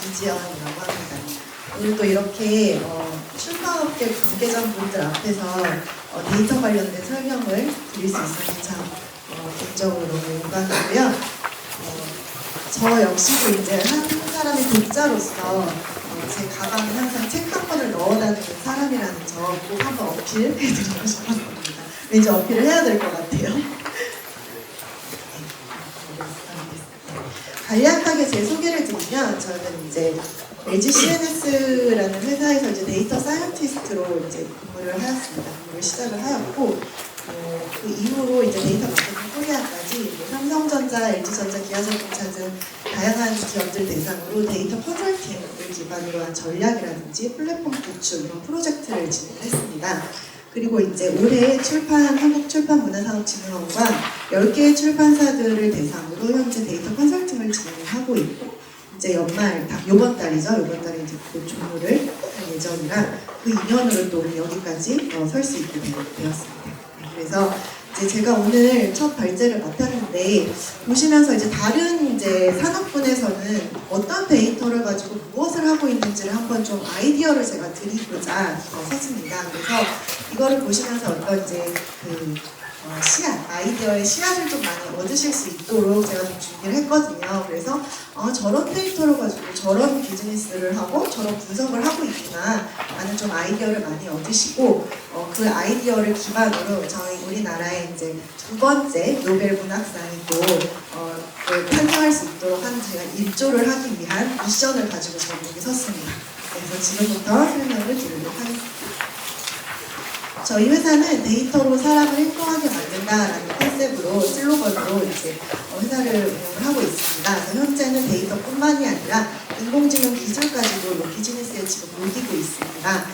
이지연이라고 합니다. 오늘 또 이렇게 출판업계 관계자분들 앞에서 데이터 관련된 설명을 드릴 수 있어서 참 개인적으로 너무 영광이고요. 저 역시도 이제 한 사람의 독자로서 제 가방에 항상 책 한 권을 넣어다니는 사람이라는 점 꼭 한번 어필해드리고 싶었습니다. 왠지 어필을 해야 될 것 같아요. 간략하게 제 소개를 드리면 저는 이제 LG CNS라는 회사에서 이제 데이터 사이언티스트로 이제 근무를 하였습니다. 근무를 시작을 하였고 그 이후로 이제 데이터 마케팅 코리아까지 삼성전자, LG전자, 기아자동차 등 다양한 기업들 대상으로 데이터 컨설팅을 기반으로 한 전략이라든지 플랫폼 구축 이런 프로젝트를 진행했습니다. 그리고 이제 올해 한국출판문화산업진흥원과 10개의 출판사들을 대상으로 현재 데이터 컨설팅을 진행을 하고 있고 이제 연말, 요번 달이죠. 요번 달에 이제 곧 종료를 할 예정이라 그 인연으로 또 여기까지 설 수 있게 되었습니다. 그래서 이제 제가 오늘 첫 발제를 맡았는데 보시면서 이제 다른 이제 산업군에서는 어떤 데이터를 가지고 무엇을 하고 있는지를 한번 좀 아이디어를 제가 드리고자 썼습니다. 그래서 이거를 보시면서 어떤 이제 그 씨앗, 아이디어의 씨앗을 좀 많이 얻으실 수 있도록 제가 좀 준비를 했거든요. 그래서 저런 데이터를 가지고 저런 비즈니스를 하고 저런 분석을 하고 있구나 라는 좀 아이디어를 많이 얻으시고 그 아이디어를 기반으로 저희 우리나라의 이제 두 번째 노벨 문학상이 또 탄생할 수 있도록 한 제가 일조를 하기 위한 미션을 가지고 제가 여기 섰습니다. 그래서 지금부터 설명을 드리도록 하겠습니다. 저희 회사는 데이터로 사람을 행복하게 만든다라는 컨셉으로 슬로건으로 이제 회사를 운영을 하고 있습니다. 그래서 현재는 데이터뿐만이 아니라 인공지능 기술까지도 비즈니스에 지금 녹이고 있습니다.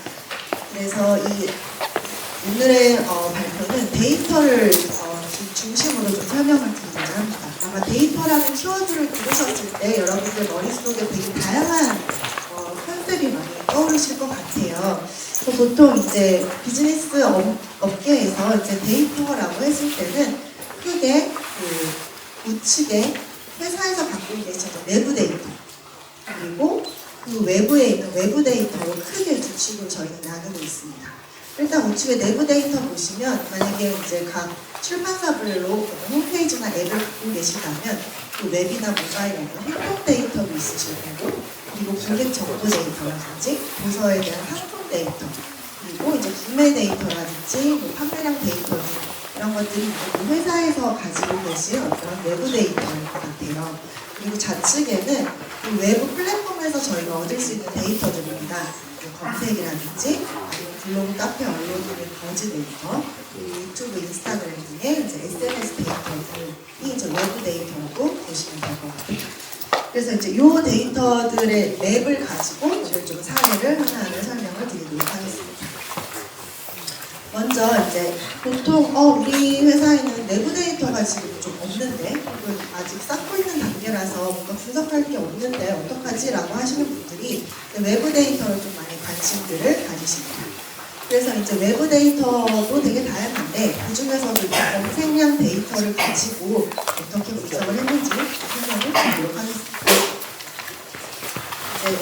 그래서 이 오늘의 발표는 데이터를 중심으로 좀 설명을 드리고자 합니다. 아마 데이터라는 키워드를 들으셨을 때 여러분들 머릿속에 되게 다양한 컨셉이 많이 떠오르실 것 같아요. 보통 이제 비즈니스 업계에서 이제 데이터라고 했을 때는 크게 그 우측에 회사에서 갖고 있는 내부 데이터 그리고 그 외부에 있는 외부 데이터로 크게 두 축으로 저희는 나누고 있습니다. 일단 우측에 내부 데이터 보시면 만약에 이제 각 출판사별로 홈페이지나 앱을 갖고 계시다면 그 웹이나 모바일에는 행동 데이터도 있으실 거고 그리고 고객 정보 데이터라든지 도서에 대한 상품 데이터 그리고 이제 구매 데이터라든지 뭐 판매량 데이터 이런 것들이 회사에서 가지고 계신 어떤 외부 데이터일 것 같아요. 그리고 좌측에는 그 외부 플랫폼에서 저희가 얻을 수 있는 데이터들입니다. 검색이라든지 아니면 블로그, 카페, 언론 등의 버즈 데이터, 유튜브, 인스타그램 등의 이제 SNS 데이터들이 이제 외부 데이터라고 보시면 될 것 같아요. 그래서 이제 이 데이터들의 맵을 가지고 오늘 좀 사례를 하나하나 설명을 드리도록 하겠습니다. 먼저 이제 보통 우리 회사에는 내부 데이터가 지금 좀 없는데 아직 쌓고 있는 단계라서 뭔가 분석할 게 없는데 어떡하지? 라고 하시는 분들이 외부 데이터를 좀 많이 관심들을 가지십니다. 그래서 이제 외부 데이터도 되게 다양한데 그 중에서도 이제 검색량 데이터를 가지고 어떻게 분석을 했는지 설명을 드리도록 하겠습니다. 이제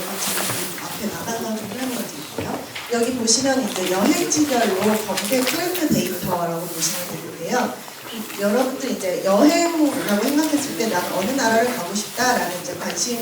앞에 나가서 좀 설명을 드릴게요. 여기 보시면 이제 여행지별로 검색 트렌드 데이터라고 보시면 되는데요. 여러분들 이제 여행이라고 생각했을 때 나는 어느 나라를 가고 싶다라는 이제 관심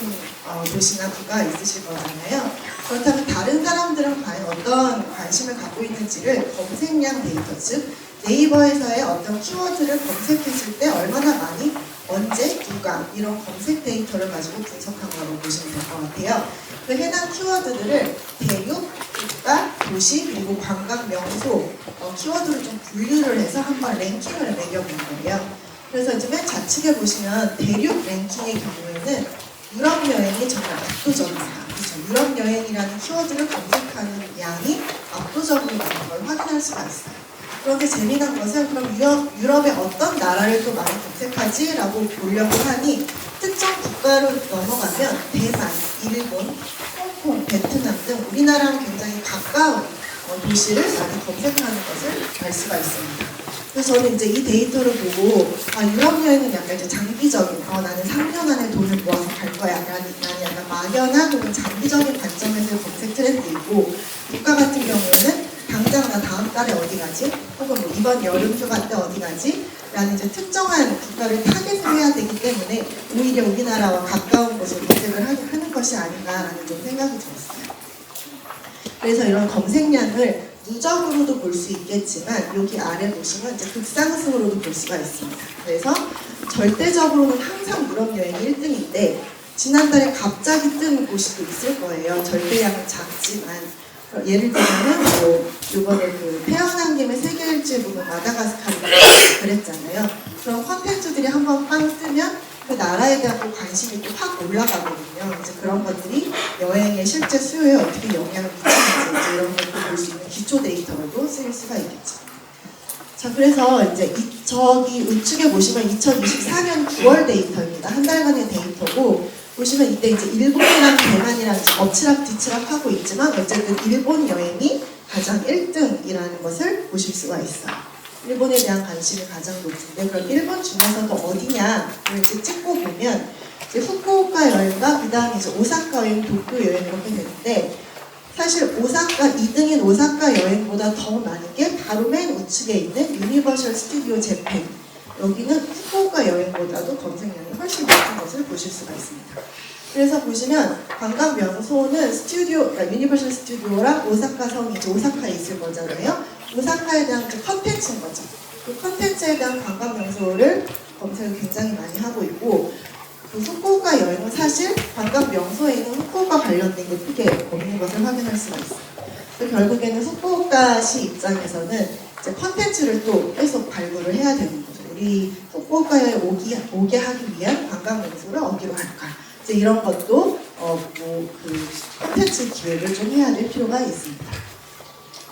도시나 구가 있으실 거잖아요. 그렇다면 다른 사람들은 과연 어떤 관심을 갖고 있는지를 검색량 데이터, 즉 네이버에서의 어떤 키워드를 검색했을 때 얼마나 많이, 언제, 누가 이런 검색 데이터를 가지고 분석한 거라고 보시면 될 것 같아요. 그 해당 키워드들을 대륙, 국가, 도시, 그리고 관광, 명소 키워드를 좀 분류를 해서 한번 랭킹을 매겨본 거예요. 그래서 이제 맨 좌측에 보시면 대륙 랭킹의 경우에는 유럽 여행이 정말 압도적입니다. 그렇죠? 유럽 여행이라는 키워드를 검색하는 양이 압도적으로 많은 걸 확인할 수가 있어요. 그런데 재미난 것은 그럼 유럽의 어떤 나라를 또 많이 검색하지? 라고 보려고 하니 특정 국가로 넘어가면 대만, 일본, 홍콩, 베트남 등 우리나라랑 굉장히 가까운 도시를 많이 검색하는 것을 알 수가 있습니다. 그래서 저는 이제 이 데이터를 보고 유럽 여행은 약간 이제 장기적인 나는 3년 안에 돈을 모아서 갈 거야 라는 약간 막연한 혹은 장기적인 관점에서의 검색 트렌드이고, 국가 같은 경우에는 당장 나 다음 달에 어디 가지? 혹은 뭐 이번 여름 휴가 때 어디 가지? 라는 이제 특정한 국가를 타겟을 해야 되기 때문에 오히려 우리나라와 가까운 곳을 검색을 하는 것이 아닌가라는 좀 생각이 들었어요. 그래서 이런 검색량을 누적으로도 볼 수 있겠지만 여기 아래 보시면 이제 극상승으로도 볼 수가 있습니다. 그래서 절대적으로는 항상 유럽 여행이 1등인데 지난달에 갑자기 뜬 곳이 또 있을 거예요. 절대량은 작지만 예를 들면은 뭐 이번에 그 태어난 김에 세계 일주에 보면 마다가스카르가 그랬잖아요. 그런 컨텐츠들이 한번 빵 뜨면 그 나라에 대한 또 관심이 또 확 올라가거든요. 이제 그런 것들이 여행의 실제 수요에 어떻게 영향을 미치는지 이런 것도 볼 수 있는 기초 데이터로도 쓰일 수가 있겠죠. 자, 그래서 이제 저기 우측에 보시면 2024년 9월 데이터입니다. 한 달간의 데이터고, 보시면 이때 이제 일본이랑 대만이랑 엎치락 뒤치락 하고 있지만 어쨌든 일본 여행이 가장 1등이라는 것을 보실 수가 있어요. 일본에 대한 관심이 가장 높은데, 그럼 일본 중에서도 어디냐를 이제 찍고 보면 이제 후쿠오카 여행과 그 다음에 이제 오사카 여행, 도쿄 여행 이렇게 되는데, 사실 오사카 2등인 오사카 여행보다 더 많은 게 바로 맨 우측에 있는 유니버셜 스튜디오 재팬. 여기는 후쿠오카 여행보다도 검색량이 훨씬 높은 것을 보실 수가 있습니다. 그래서 보시면 관광 명소는 스튜디오, 그러니까 유니버셜 스튜디오랑 오사카 성이 이제 오사카에 있을 거잖아요. 오사카에 대한 컨텐츠인 거죠. 그 컨텐츠에 대한 관광 명소를 검색을 굉장히 많이 하고 있고, 그 후쿠오카 여행은 사실 관광 명소에는 후쿠오카 관련된 게 크게 없는 것을 확인할 수가 있어요. 결국에는 후쿠오카시 입장에서는 이제 컨텐츠를 또 계속 발굴을 해야 되는 거죠. 우리 후쿠오카에 오게 하기 위한 관광 명소를 어디로 할까? 이제 이런 것도 그 콘텐츠 기획을 좀 해야 될 필요가 있습니다.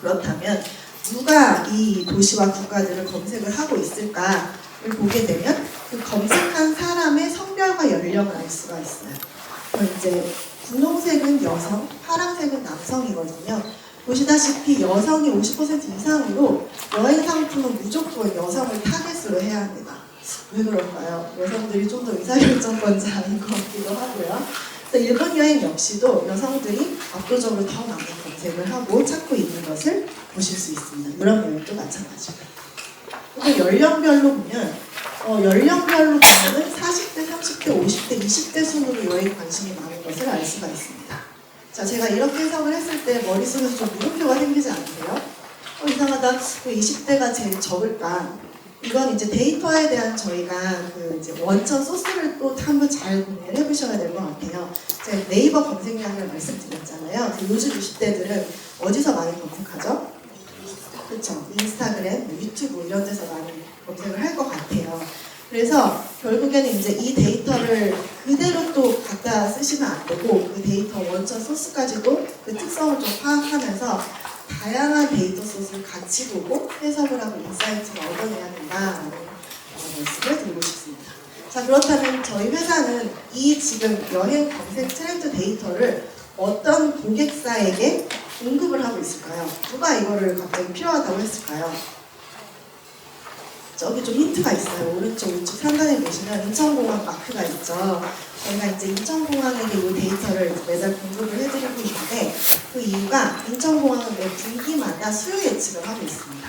그렇다면 누가 이 도시와 국가들을 검색을 하고 있을까를 보게 되면 그 검색한 사람의 성별과 연령을 알 수가 있어요. 이제 분홍색은 여성, 파란색은 남성이거든요. 보시다시피 여성이 50% 이상으로 여행 상품은 무조건 여성을 타겟으로 해야 합니다. 왜 그럴까요? 여성들이 좀 더 의사결정권자인 것 같기도 하고요. 일본 여행 역시도 여성들이 압도적으로 더 많은 검색을 하고 찾고 있는 것을 보실 수 있습니다. 유럽 여행도 마찬가지고요. 연령별로 보면 연령별로 보면은 40대, 30대, 50대, 20대 순으로 여행 관심이 많은 것을 알 수가 있습니다. 자, 제가 이렇게 해석을 했을 때 머릿속에서 좀 물음표가 생기지 않으세요? 이상하다. 왜 20대가 제일 적을까? 이건 이제 데이터에 대한 저희가 그 이제 원천 소스를 또 한번 잘 고민을 해보셔야 될 것 같아요. 제가 네이버 검색량을 말씀드렸잖아요. 요즘 20대들은 어디서 많이 검색하죠? 그렇죠. 인스타그램, 유튜브 이런 데서 많이 검색을 할 것 같아요. 그래서 결국에는 이제 이 데이터를 그대로 또 갖다 쓰시면 안 되고 그 데이터 원천 소스까지도 그 특성을 좀 파악하면서 다양한 데이터 소스를 같이 보고 해석을 하고 인사이트를 얻어내야 된다라는 말씀을 드리고 싶습니다. 자, 그렇다면 저희 회사는 이 지금 여행 검색 트렌드 데이터를 어떤 고객사에게 공급을 하고 있을까요? 누가 이거를 갑자기 필요하다고 했을까요? 저기 좀 힌트가 있어요. 오른쪽 우측 상단에 보시면 인천공항 마크가 있죠. 저희가 이제 인천공항에게 이 데이터를 매달 공급을 해드리고 있는데 그 이유가 인천공항은 매 분기마다 수요 예측을 하고 있습니다.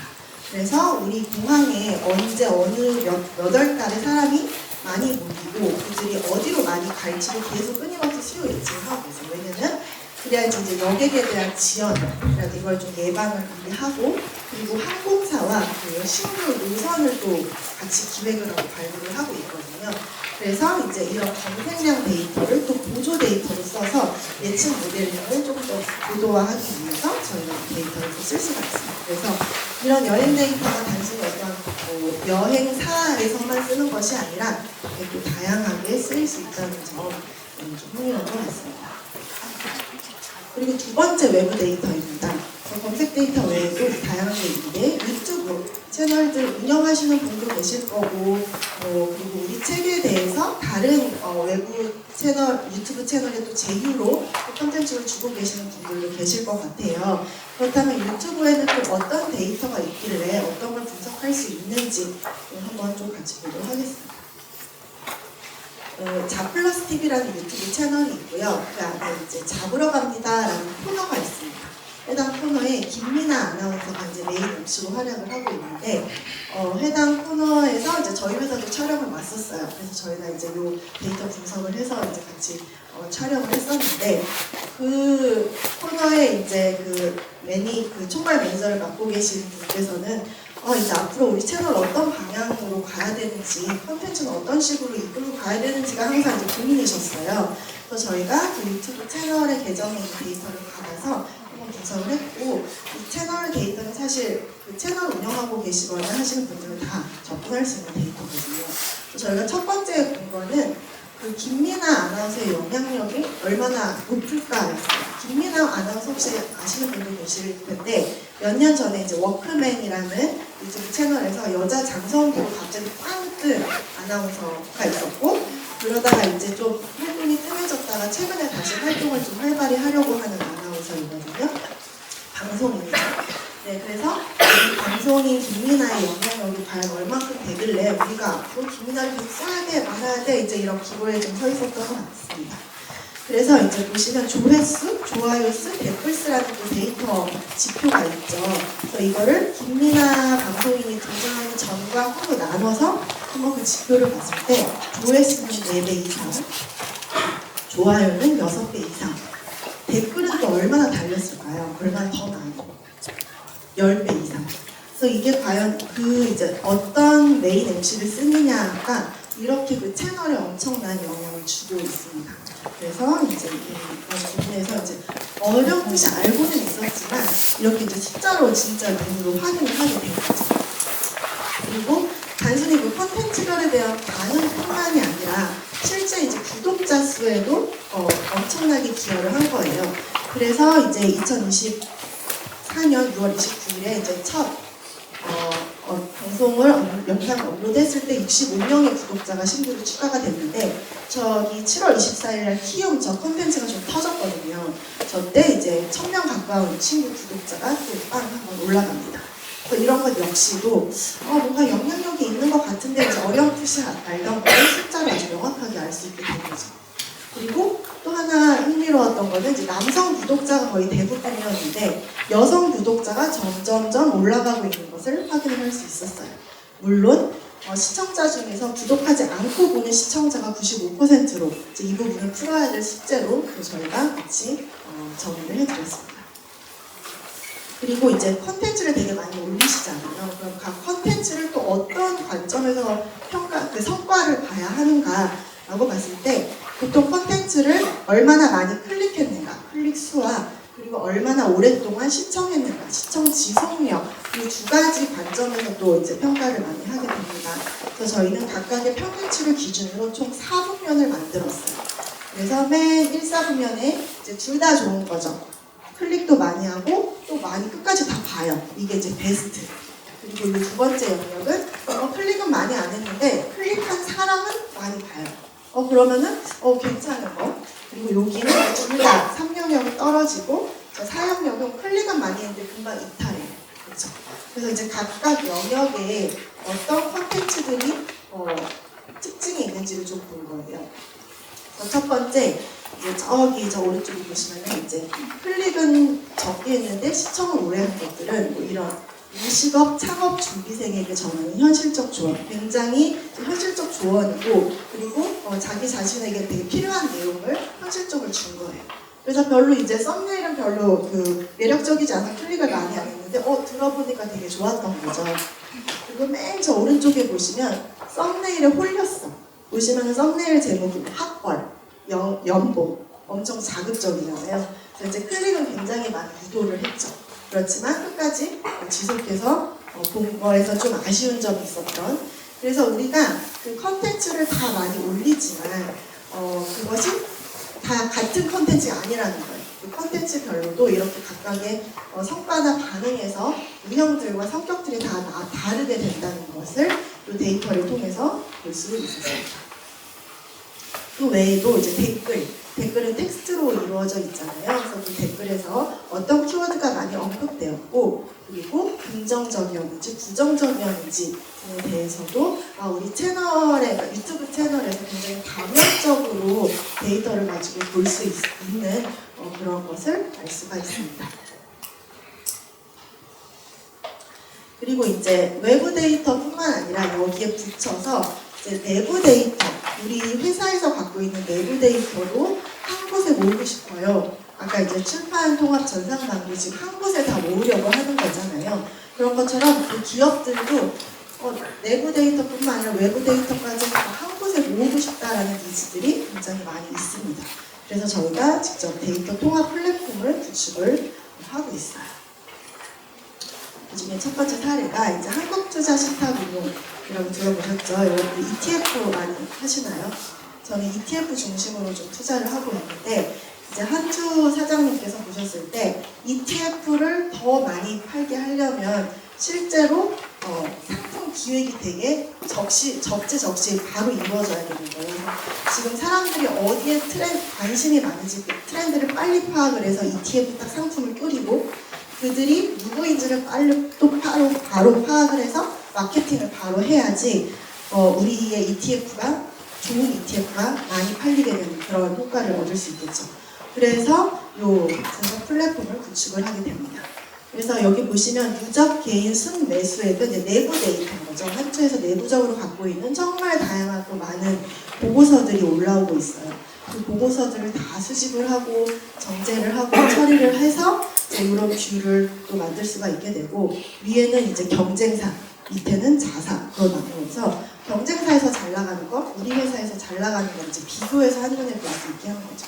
그래서 우리 공항에 언제 어느 몇 월 달에 사람이 많이 모이고 그들이 어디로 많이 갈지를 계속 끊임없이 수요 예측을 하고 있어요. 왜냐면 그래야지 이제 여객에 대한 지연이라든가 이걸 좀 예방을 미리 하고, 그리고 항공사와 그 신규 노선을 또 같이 기획을 하고 발굴을 하고 있거든요. 그래서 이제 이런 검색량 데이터를 또 보조 데이터로 써서 예측 모델링을 좀 더 고도화하기 위해서 저희가 데이터를 또 쓸 수가 있습니다. 그래서 이런 여행 데이터가 단순히 어떤 여행사에서만 쓰는 것이 아니라 또 다양하게 쓰일 수 있다는 점 좀 흥미로운 것 같습니다. 그리고 두 번째 외부 데이터입니다. 검색 데이터 외에도 다양한 게 있는데 유튜브 채널들 운영하시는 분도 계실 거고, 그리고 우리 책에 대해서 다른 외부 채널, 유튜브 채널에 또 제휴로 콘텐츠를 주고 계시는 분들도 계실 것 같아요. 그렇다면 유튜브에는 또 어떤 데이터가 있길래 어떤 걸 분석할 수 있는지 한번 좀 같이 보도록 하겠습니다. 자플러스 TV라는 유튜브 채널이 있고요. 그 안에 이제 잡으러 갑니다라는 코너가 있습니다. 해당 코너에 김미나 아나운서가 이제 메인 MC로 활약을 하고 있는데, 해당 코너에서 이제 저희 회사도 촬영을 왔었어요. 그래서 저희가 이제 요 데이터 분석을 해서 이제 같이 촬영을 했었는데, 그 코너에 이제 그 총괄 매니저를 맡고 계신 분께서는 이제 앞으로 우리 채널 어떤 방향으로 가야 되는지, 콘텐츠는 어떤 식으로 이끌고 가야 되는지가 항상 이제 고민이셨어요. 그래서 저희가 그 유튜브 채널의 계정에 있는 데이터를 받아서 한번 분석을 했고, 이 채널 데이터는 사실 그 채널 운영하고 계시거나 하시는 분들은 다 접근할 수 있는 데이터거든요. 그래서 저희가 첫 번째 본 거는 그 김미나 아나운서의 영향력이 얼마나 높을까였어요. 김미나 아나운서 혹시 아시는 분도 계실 텐데, 몇 년 전에 이제 워크맨이라는 유튜브 채널에서 여자 장성기로 갑자기 빵 뜬 아나운서가 있었고, 그러다가 이제 좀 활동이 뜸해졌다가 최근에 다시 활동을 좀 활발히 하려고 하는 아나운서이거든요. 방송인이죠. 네, 그래서 이 방송인 김미나의 영향력이 과연 얼마큼 되길래 우리가 앞으로 김미나를 계속 써야 돼, 말아야 돼, 이제 이런 기로에 좀 서 있었던 것 같습니다. 그래서 이제 보시면 조회수, 좋아요 수, 댓글 수라는 그 데이터 지표가 있죠. 그래서 이거를 김미나 방송인이 등장하기 전과 후로 나눠서 한번 그 지표를 봤을 때 조회수는 4배 이상, 좋아요는 6배 이상, 댓글은 또 얼마나 달렸을까요? 얼마나 더 많고 10배 이상. 그래서 이게 과연 그 이제 어떤 메인 MC를 쓰느냐가 이렇게 그 채널에 엄청난 영향을 주고 있습니다. 그래서 이제 이런 부분에서 이제 어렴풋이 알고는 있었지만 이렇게 이제 숫자로 진짜 눈으로 확인을 하게 된 거죠. 그리고 단순히 그 컨텐츠별에 대한 반응뿐만이 아니라 실제 이제 구독자 수에도 엄청나게 기여를 한 거예요. 그래서 이제 2024년 6월 29일에 이제 첫 방송을 영상 업로드했을 때 65명의 구독자가 신규로 추가가 됐는데, 저기 7월 24일날 키움 저 컨텐츠가 좀 터졌거든요. 저 때 이제 1000명 가까운 신규 구독자가 또 빵 한번 올라갑니다. 이런 것 역시도 뭔가 영향력이 있는 것 같은데 이제 어렴풋이 알던 거를 숫자로 아주 명확하게 알 수 있게 된 거죠. 그리고 또 하나 흥미로웠던 거는 이제 남성 구독자가 거의 대부분이었는데 여성 구독자가 점점점 올라가고 있는 것을 확인을 할 수 있었어요. 물론 시청자 중에서 구독하지 않고 보는 시청자가 95%로 이 부분을 풀어야 될 숙제로 저희가 같이 정리를 해드렸습니다. 그리고 이제 컨텐츠를 되게 많이 올리시잖아요. 그럼 각 컨텐츠를 또 어떤 관점에서 그 성과를 봐야 하는가라고 봤을 때 보통 컨텐츠를 얼마나 많이 클릭했는가, 클릭 수와 그리고 얼마나 오랫동안 시청했는가, 시청 지속력, 이 두 가지 관점에서 또 이제 평가를 많이 하게 됩니다. 그래서 저희는 각각의 평균치를 기준으로 총 4분면을 만들었어요. 그래서 맨 1, 4분면에 이제 둘 다 좋은 거죠. 클릭도 많이 하고 또 많이 끝까지 다 봐요. 이게 이제 베스트. 그리고 이 두 번째 영역은 클릭은 많이 안 했는데 클릭한 사람은 많이 봐요. 그러면은 괜찮은 거. 그리고 여기는 둘 다 3영역은 떨어지고 저 4영역은 클릭은 많이 했는데 금방 이탈해요. 그렇죠? 그래서 이제 각각 영역에 어떤 콘텐츠들이 특징이 있는지를 좀 본 거예요. 첫 번째, 이제 저기 저 오른쪽에 보시면은 이제 클릭은 적게 했는데 시청을 오래 한 것들은 뭐 이런 무식업 창업 준비생에게 전하는 현실적 조언, 굉장히 현실적 조언이고, 그리고 자기 자신에게 되게 필요한 내용을 현실적으로 준 거예요. 그래서 별로 이제 썸네일은 별로 매력적이지 않아 클릭을 많이 안 했는데 들어보니까 되게 좋았던 거죠. 그리고 맨 저 오른쪽에 보시면 썸네일에 홀렸어. 보시면 썸네일 제목이 학벌, 연봉, 엄청 자극적이잖아요. 그래서 이제 클릭은 굉장히 많이 유도를 했죠. 그렇지만 끝까지 지속해서 본 거에서 좀 아쉬운 점이 있었던. 그래서 우리가 그 컨텐츠를 다 많이 올리지만 그것이 다 같은 컨텐츠가 아니라는 거예요. 그 컨텐츠별로도 이렇게 각각의 성과나 반응에서 유형들과 성격들이 다 다르게 된다는 것을 이 데이터를 통해서 볼 수 있습니다. 그 외에도 이제 댓글은 텍스트로 이루어져 있잖아요. 그래서 그 댓글에서 어떤 키워드가 많이 언급되었고, 그리고 긍정적이었는지 부정적이었는지에 대해서도 우리 채널에, 유튜브 채널에서 굉장히 다면적으로 데이터를 가지고 볼 수 있는 그런 것을 알 수가 있습니다. 그리고 이제 외부 데이터뿐만 아니라 여기에 붙여서 이제 내부 데이터, 우리 회사에서 갖고 있는 내부 데이터도 한 곳에 모으고 싶어요. 아까 이제 출판 통합 전산망도 지금 한 곳에 다 모으려고 하는 거잖아요. 그런 것처럼 그 기업들도 내부 데이터뿐만 아니라 외부 데이터까지 한 곳에 모으고 싶다라는 니즈들이 굉장히 많이 있습니다. 그래서 저희가 직접 데이터 통합 플랫폼을 구축을 하고 있어요. 그 중에 첫 번째 사례가 이제 한국투자신탁운용이라고 들어보셨죠? 여러분 ETF 많이 하시나요? 저는 ETF 중심으로 좀 투자를 하고 있는데, 이제 한주 사장님께서 보셨을 때 ETF를 더 많이 팔게 하려면 실제로 상품 기획이 되게 적시 바로 이루어져야 되는 거예요. 지금 사람들이 어디에 관심이 많은지 그 트렌드를 빨리 파악을 해서 ETF 딱 상품을 뿌리고, 그들이 누구인지를 바로 파악을 해서 마케팅을 바로 해야지 우리의 ETF가 좋은 ETF가 많이 팔리게 되는 그런 효과를 얻을 수 있겠죠. 그래서 이 분석 플랫폼을 구축을 하게 됩니다. 그래서 여기 보시면 누적 개인 순매수액은 이제 내부 데이터인 거죠. 한주에서 내부적으로 갖고 있는 정말 다양하고 많은 보고서들이 올라오고 있어요. 그 보고서들을 다 수집을 하고 정제를 하고 처리를 해서 이런 뷰를 또 만들 수가 있게 되고, 위에는 이제 경쟁사, 밑에는 자사로 나누어서 경쟁사에서 잘 나가는 것, 우리 회사에서 잘 나가는 것 이제 비교해서 한눈에 볼 수 있게 하는 거죠.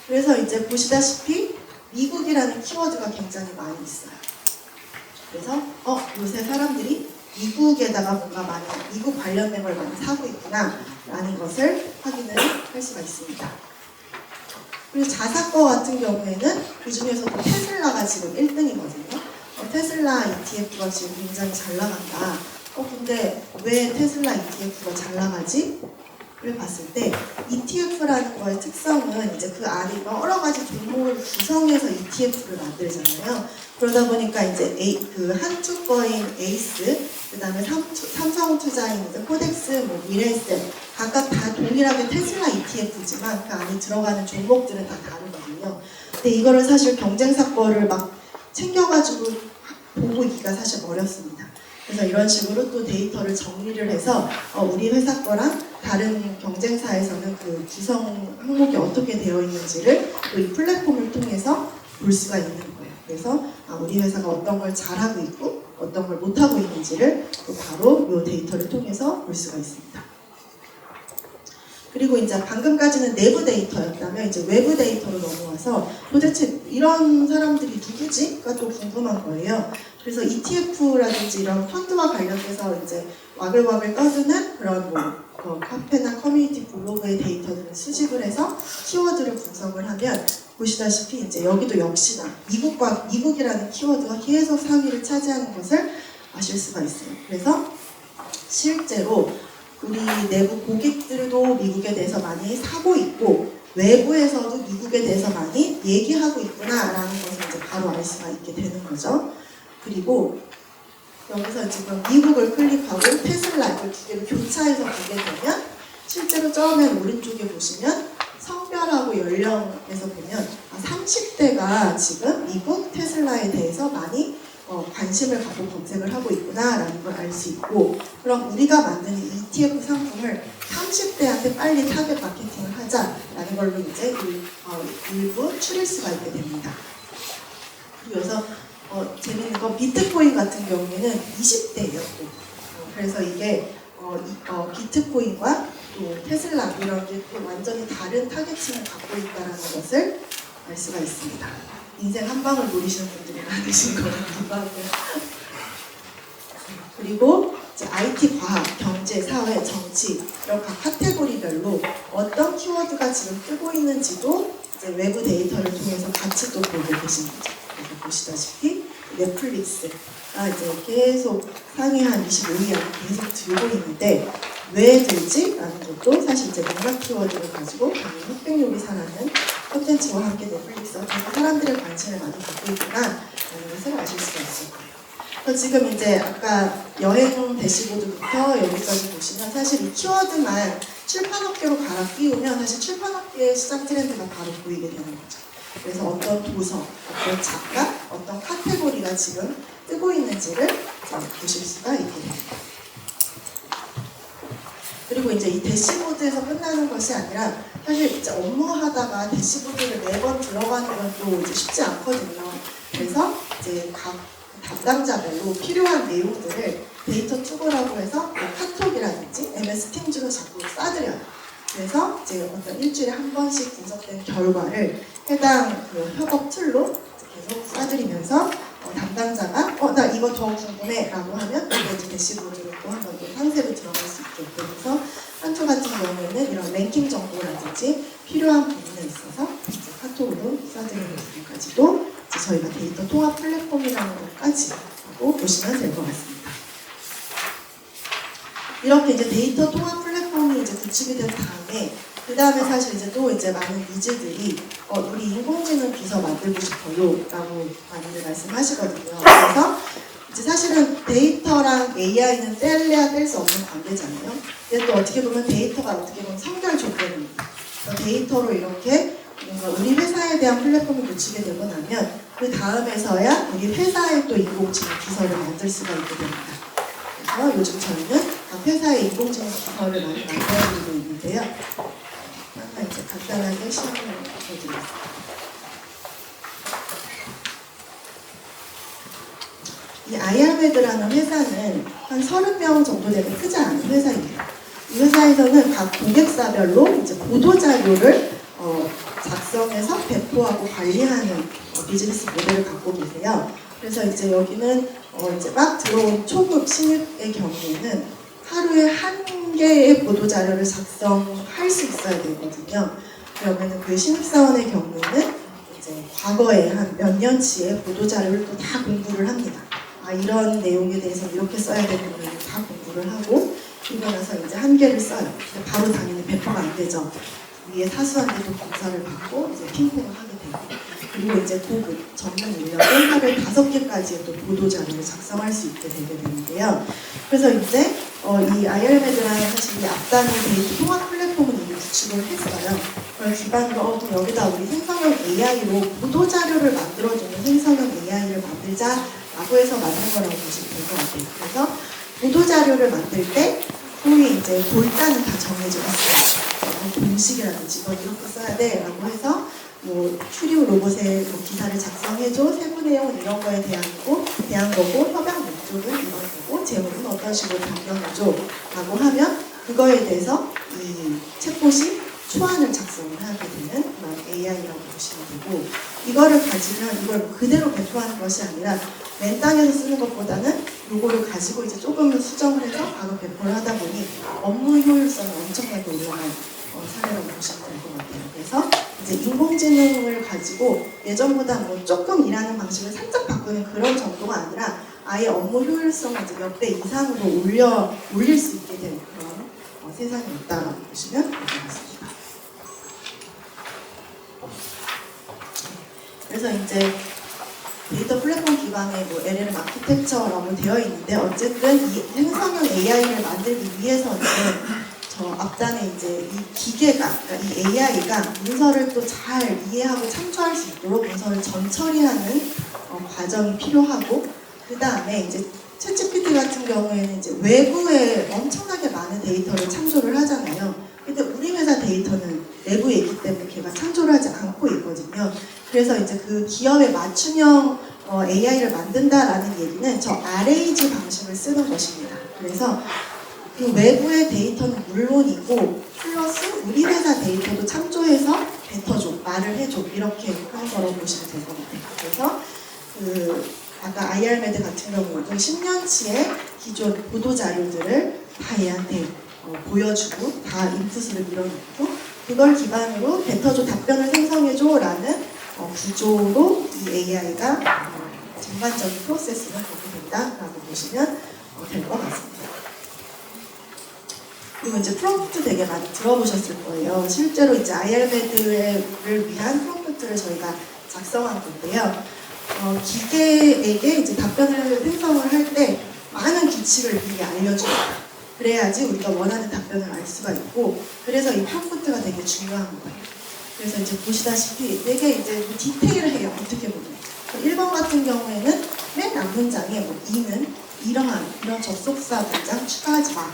그래서 이제 보시다시피 미국이라는 키워드가 굉장히 많이 있어요. 그래서 요새 사람들이 미국에다가 뭔가 많이 미국 관련된 걸 많이 사고 있구나 라는 것을 확인을 할 수가 있습니다. 그리고 자사 거 같은 경우에는 그 중에서도 테슬라가 지금 1등이거든요. 테슬라 ETF가 지금 굉장히 잘 나간다. 근데 왜 테슬라 ETF가 잘 나가지? 를 봤을 때 ETF라는 거의 특성은 이제 그 안에 여러 가지 종목을 구성해서 ETF를 만들잖아요. 그러다 보니까 이제 그 한주 거인 에이스, 그 다음에 삼성투자인 코덱스, 미래에셋 각각 다 동일하게 테슬라 ETF지만 그 안에 들어가는 종목들은 다 다르거든요. 근데 이거를 사실 경쟁사 거를 막 챙겨가지고 보고 있기가 사실 어렵습니다. 그래서 이런 식으로 또 데이터를 정리를 해서 우리 회사 거랑 다른 경쟁사에서는 그 구성 항목이 어떻게 되어 있는지를 또 이 플랫폼을 통해서 볼 수가 있는 거예요. 그래서 우리 회사가 어떤 걸 잘하고 있고 어떤 걸 못하고 있는지를 또 바로 이 데이터를 통해서 볼 수가 있습니다. 그리고 이제 방금까지는 내부 데이터였다면 이제 외부 데이터로 넘어와서 도대체 이런 사람들이 누구지?가 또 궁금한 거예요. 그래서 ETF라든지 이런 펀드와 관련돼서 이제 와글와글 떠드는 그런 카페나 커뮤니티 블로그의 데이터들을 수집을 해서 키워드를 분석을 하면 보시다시피 이제 여기도 역시나 미국이라는 키워드가 계속 상위를 차지하는 것을 아실 수가 있어요. 그래서 실제로 우리 내부 고객들도 미국에 대해서 많이 사고 있고 외부에서도 미국에 대해서 많이 얘기하고 있구나라는 것을 이제 바로 알 수가 있게 되는 거죠. 그리고 여기서 지금 미국을 클릭하고 테슬라 이걸 두 개를 교차해서 보게 되면 실제로 처음엔 오른쪽에 보시면 성별하고 연령에서 보면 30대가 지금 미국 테슬라에 대해서 많이 관심을 갖고 검색을 하고 있구나라는 걸 알 수 있고, 그럼 우리가 만드는 ETF 상품을 30대한테 빨리 타겟 마케팅을 하자라는 걸로 이제 일부 추릴 수가 있게 됩니다. 그래서 재밌는 건 비트코인 같은 경우에는 20대예요. 그래서 이게 비트코인과 또 테슬라 이런 게 또 완전히 다른 타겟층을 갖고 있다는 것을 알 수가 있습니다. 인생 한 방을 노리시는 분들이 많으신 것 같기도 하고요. 그리고 이제 IT, 과학, 경제, 사회, 정치 이런 각 카테고리별로 어떤 키워드가 지금 뜨고 있는지도 이제 외부 데이터를 통해서 같이 또 보게 되신 거죠. 그래서 보시다시피 넷플릭스가 이제 계속 상위 한 25위 안에 계속 들고 있는데 왜 들지? 라는 것도 사실 이제 맥락 키워드를 가지고 흑백 요리사라는 콘텐츠와 함께 넷플릭스가 되게 사람들의 관심을 많이 갖고 있구나라는 것을 아실 수가 있을 거예요. 그래서 지금 이제 아까 여행 대시보드부터 여기까지 보시면 사실 이 키워드만 출판업계로 갈아 끼우면 사실 출판업계의 시장 트렌드가 바로 보이게 되는 거죠. 그래서 어떤 도서, 어떤 작가, 어떤 카테고리가 지금 뜨고 있는지를 보실 수가 있게 됩니다. 그리고 이제 이 대시보드에서 끝나는 것이 아니라 사실 이제 업무하다가 대시보드를 매번 들어가는 건 또 이제 쉽지 않거든요. 그래서 이제 각 담당자별로 필요한 내용들을 데이터 투구라고 해서 카톡이라든지 MS 팀즈로 자꾸 싸드려요. 그래서 이제 어떤 일주일에 한 번씩 분석된 결과를 해당 그 협업 툴로 계속 싸드리면서 담당자가 나 이거 더 궁금해 라고 하면 이제 대시보드로 또 한 번 더 상세로 들어갈 수 있게끔 해서 한초 같은 경우에는 이런 랭킹 정보라든지 필요한 부분에 있어서 이제 카톡으로 싸드리는 부분까지도 이제 저희가 데이터 통합 플랫폼이라는 것까지 하고 보시면 될 것 같습니다. 이렇게 이제 데이터 통합 플랫폼이 이제 구축이 된 다음에 그 다음에 사실 이제 또 이제 많은 니즈들이 우리 인공지능 비서 만들고 싶어요 라고 많이들 말씀하시거든요. 그래서 이제 사실은 데이터랑 AI는 뗄래야 뗄 수 없는 관계잖아요. 근데 또 어떻게 보면 데이터가 어떻게 보면 선결 조건입니다. 데이터로 이렇게 뭔가 우리 회사에 대한 플랫폼을 구축이 되고 나면 그 다음에서야 우리 회사에 또 인공지능 비서를 만들 수가 있게 됩니다. 그래서 요즘 저희는 각 회사의 인공지능 비서를 많이 만들어드리고 있는데요. 하나 이제 간단하게 시험을 보여드리겠습니다. 이 아이알메드라는 회사는 한 30명 정도 되는 크지 않은 회사입니다. 이 회사에서는 각 고객사별로 이제 보도자료를 작성해서 배포하고 관리하는 비즈니스 모델을 갖고 계세요. 그래서 이제 여기는 이제 막 들어온 초급 신입의 경우에는 하루에 한 개의 보도자료를 작성할 수 있어야 되거든요. 그러면 그 신입사원의 경우에는 이제 과거에 한 몇 년치의 보도자료를 또 다 공부를 합니다. 이런 내용에 대해서 이렇게 써야 되는 걸 다 공부를 하고 그러고 나서 이제 한 개를 써요. 바로 당연히 배포가 안 되죠. 위에 사수한테 또 검사를 받고 이제 핑퐁을 하게 되고 그리고 이제 고급 전문 인력은 하루에 5개까지의 또 보도자료를 작성할 수 있게 되게 되는데요. 그래서 이제 이 아이알메드라는 사실 이 앞단의 데이터 통합 플랫폼은 이미 구축을 했어요. 그걸 기반으로 그럼 여기다 우리 생성형 AI로 보도자료를 만들어주는 생성형 AI를 만들자라고 해서 만든 거라고 보시면 될 것 같아요. 그래서 보도자료를 만들 때 소위 이제 골자는 다 정해져 있어요. 공식이라든지 이건 이렇게 써야 돼 라고 해서 뭐 추리우 로봇의 뭐 기사를 작성해줘, 세부 내용은 이런 거에 대한 거고 협약 목적은 이런 거고 제목은 어떤 식으로 변경해줘 라고 하면 그거에 대해서 이 챗봇이 초안을 작성을 하게 되는 그런 AI라고 보시면 되고 이거를 가지면 이걸 그대로 배포하는 것이 아니라 맨 땅에서 쓰는 것보다는 요거를 가지고 이제 조금 수정을 해서 바로 배포를 하다 보니 업무 효율성이 엄청나게 올라간 사례라고 보시면 될 것 같아요. 그래서 이제 인공지능을 가지고 예전보다 뭐 조금 일하는 방식을 살짝 바꾸는 그런 정도가 아니라 아예 업무 효율성을 이제 몇 배 이상으로 올릴 수 있게 된 그런 세상이 있다고 보시면 될 것 같습니다. 그래서 이제 데이터 플랫폼 기반의 뭐 LLM 아키텍처라고 되어 있는데 어쨌든 이 생성형 AI를 만들기 위해서는 저 앞단에 이제 이 기계가, 그러니까 이 AI가 문서를 또 잘 이해하고 참조할 수 있도록 문서를 전처리하는 과정이 필요하고 그 다음에 이제 챗GPT 같은 경우에는 이제 외부에 엄청나게 많은 데이터를 참조를 하잖아요. 근데 우리 회사 데이터는 내부에 있기 때문에 걔가 참조를 하지 않고 있거든요. 그래서 이제 그 기업의 맞춤형 AI를 만든다라는 얘기는 저 RAG 방식을 쓰는 것입니다. 그래서 그 외부의 데이터는 물론이고 플러스 우리 회사 데이터도 참조해서 뱉어줘, 말을 해줘 이렇게 하는 거라고 보시면 될 것 같아요. 그래서 그 아까 IR메드 같은 경우는 10년치의 기존 보도 자료들을 다 얘한테 보여주고 다 인풋으로 밀어넣고 그걸 기반으로 뱉어줘, 답변을 생성해줘 라는 구조로 이 AI가 전반적인 프로세스는 그렇게 된다라고 보시면 될 것 같습니다. 그리고 이제 프롬프트 되게 많이 들어보셨을 거예요. 실제로 이제 IRMED를 위한 프롬프트를 저희가 작성한 건데요. 기계에게 이제 답변을 생성을 할 때 많은 규칙을 미리 알려줍니다. 그래야지 우리가 원하는 답변을 알 수가 있고, 그래서 이 프롬프트가 되게 중요한 거예요. 그래서 이제 보시다시피 되게 이제 디테일해요. 어떻게 보면 1번 같은 경우에는 맨 앞 문장에 뭐 이는 이런 접속사 문장 추가하지 마,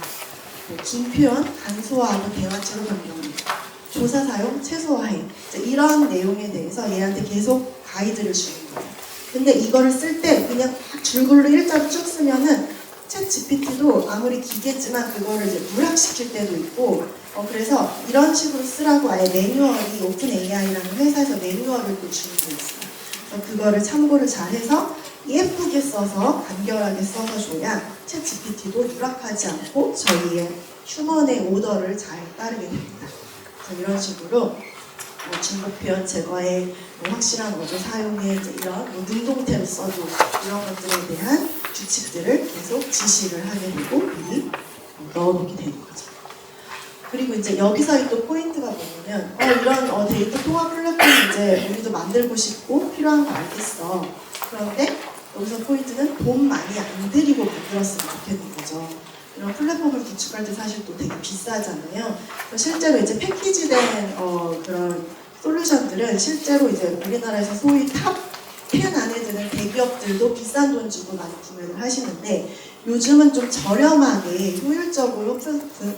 긴 표현 간소화하고 대화체로 변경합니다. 조사 사용 최소화해. 이런 내용에 대해서 얘한테 계속 가이드를 주는 거예요. 근데 이거를 쓸 때 그냥 줄글로 일자로 쭉 쓰면은 챗 GPT도 아무리 기계지만 그거를 이제 누락시킬 때도 있고, 그래서 이런 식으로 쓰라고 아예 매뉴얼이 오픈 AI라는 회사에서 매뉴얼을 또 주는 게 있어요. 그래서 그거를 참고를 잘해서 예쁘게 써서 간결하게 써서 줘야 챗 GPT도 누락하지 않고 저희의 휴먼의 오더를 잘 따르게 됩니다. 그래서 이런 식으로 중복 표현 제거에 확실한 어조 사용에 이런 능동태로 써도 이런 것들에 대한 규칙들을 계속 지시를 하게 되고 미리 넣어놓게 되는 거죠. 그리고 이제 여기서의 또 포인트가 뭐냐면 이런 데이터 통합 플랫폼 이제 우리도 만들고 싶고 필요한 거 알겠어. 그런데 여기서 포인트는 돈 많이 안 들이고 만들었으면 좋겠는 거죠. 이런 플랫폼을 구축할 때 사실 또 되게 비싸잖아요. 실제로 이제 패키지된 그런 솔루션들은 실제로 이제 우리나라에서 소위 탑 10 안에 드는 대기업들도 비싼 돈 주고 많이 구매를 하시는데, 요즘은 좀 저렴하게 효율적으로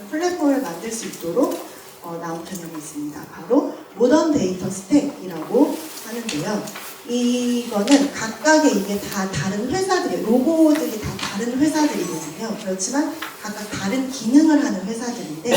플랫폼을 만들 수 있도록 나온 개념이 있습니다. 바로 모던 데이터 스택이라고 하는데요. 이거는 각각의 이게 다 다른 회사들이, 로고들이 다 다른 회사들이거든요. 그렇지만 각각 다른 기능을 하는 회사들인데,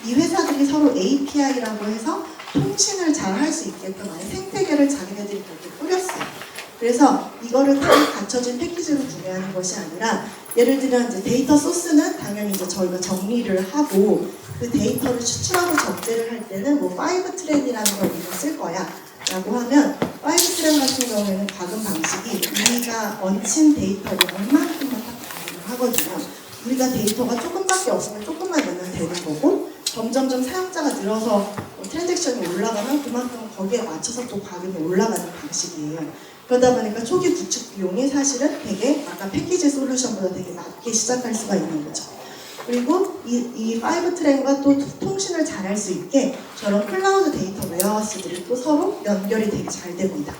이 회사들이 서로 API라고 해서 통신을 잘 할 수 있게끔 아예 생태계를 자기네들이 그렇게 뿌렸어요. 그래서 이거를 다 갖춰진 패키지로 구매하는 것이 아니라, 예를 들면 이제 데이터 소스는 당연히 이제 저희가 정리를 하고 그 데이터를 추출하고 적재를 할 때는 뭐 5트렌이라는 걸 우리가 쓸 거야 라고 하면, 5트렌 같은 경우에는 과금 방식이 우리가 얹힌 데이터를 얼마큼만 딱 과금을 하거든요. 우리가 데이터가 조금밖에 없으면 조금만 넣으면 되는 거고, 점점점 사용자가 늘어서 트랜잭션이 올라가면 그만큼 거기에 맞춰서 또 과금이 올라가는 방식이에요. 그러다 보니까 초기 구축 비용이 사실은 되게 아까 패키지 솔루션보다 되게 낮게 시작할 수가 있는 거죠. 그리고 이 5트렌과 또 통신을 잘 할 수 있게 저런 클라우드 데이터 웨어하우스들이 또 서로 연결이 되게 잘 됩니다.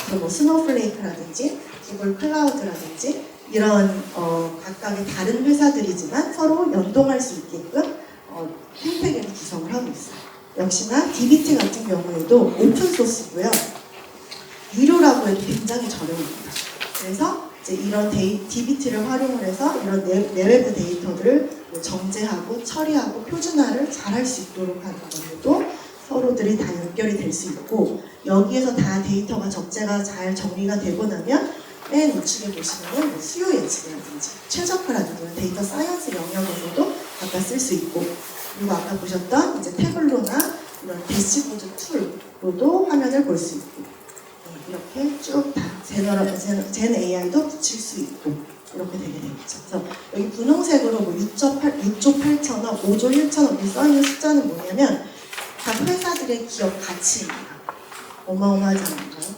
그리고 뭐 스노우플레이크라든지 구글 클라우드라든지 이런 각각의 다른 회사들이지만 서로 연동할 수 있게끔 생태계를 구성을 하고 있어요. 역시나 DBT 같은 경우에도 오픈소스고요. 유료라고 해도 굉장히 저렴합니다. 그래서 이제 이런 DBT를 활용을 해서 이런 내외부 데이터들을 정제하고 처리하고 표준화를 잘 할 수 있도록 하는 것도 서로들이 다 연결이 될 수 있고, 여기에서 다 데이터가 적재가 잘 정리가 되고 나면 맨 우측에 보시면은 뭐 수요 예측이라든지 최적화라든지 데이터 사이언스 영역에서도 갖다 쓸 수 있고, 그리고 아까 보셨던 이제 태블로나 이런 대시보드 툴로도 화면을 볼 수 있고, 이렇게 쭉 다 젠 AI도 붙일 수 있고 이렇게 되게 되겠죠. 그래서 여기 분홍색으로 뭐 6조 8천억, 5조 1천억 이렇게 써있는 숫자는 뭐냐면 각 회사들의 기업 가치입니다. 어마어마하지 않을까요?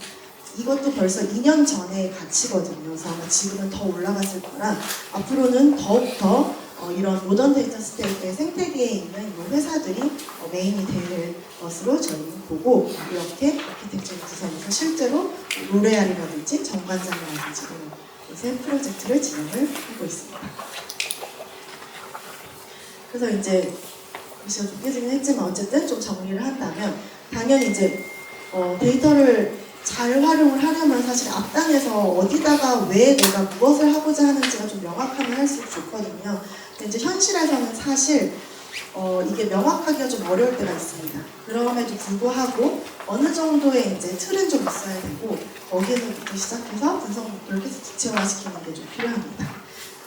이것도 벌써 2년 전의 가치거든요. 그래서 아마 지금은 더 올라갔을 거라 앞으로는 더욱더 이런 모던 데이터 스테이크의 생태계에 있는 이 회사들이 메인이 될 것으로 저희는 보고, 이렇게 아키텍처를 구성해서 실제로 로레알이라든지 정관장이라든지 이런 프로젝트를 진행을 하고 있습니다. 그래서 이제 글씨가 좀 깨지긴 했지만 어쨌든 좀 정리를 한다면, 당연히 이제 데이터를 잘 활용을 하려면 사실 앞단에서 어디다가 왜 내가 무엇을 하고자 하는지가 좀 명확하면 할수록 좋거든요. 근데 이제 현실에서는 사실 이게 명확하기가 좀 어려울 때가 있습니다. 그럼에도 불구하고 어느 정도의 이제 틀은 좀 있어야 되고, 거기에서부터 시작해서 분석 목표를 계속 구체화시키는 게 좀 필요합니다.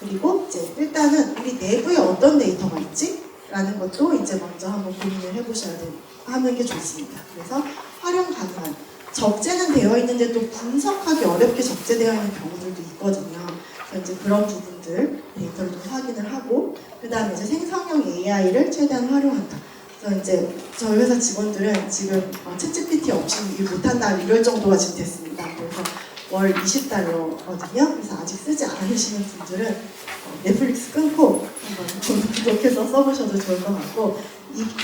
그리고 이제 일단은 우리 내부에 어떤 데이터가 있지? 라는 것도 이제 먼저 한번 고민을 해보셔야 하는 게 좋습니다. 그래서 활용 가능한 적재는 되어 있는데 또 분석하기 어렵게 적재되어 있는 경우들도 있거든요. 그래서 이제 그런 부분들 데이터를 좀 확인을 하고, 그 다음에 이제 생성형 AI를 최대한 활용한다. 그래서 이제 저희 회사 직원들은 지금 챗GPT 없이 일 못한다 이럴 정도가 지금 됐습니다. 그래서 월 20달러거든요. 그래서 아직 쓰지 않으시는 분들은 넷플릭스 끊고 한번 구독해서 써보셔도 좋을 것 같고,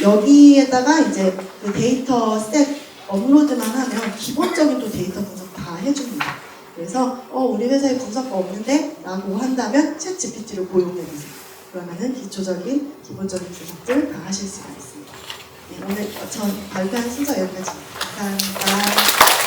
여기에다가 이제 그 데이터 셋 업로드만 하면 기본적인 또 데이터 분석 다 해줍니다. 그래서 우리 회사에 분석가 없는데? 라고 한다면 챗 GPT를 고용해주세요. 그러면은 기초적인 기본적인 분석들 다 하실 수가 있습니다. 네, 오늘 전 발표한 순서 여기까지입니다. 감사합니다.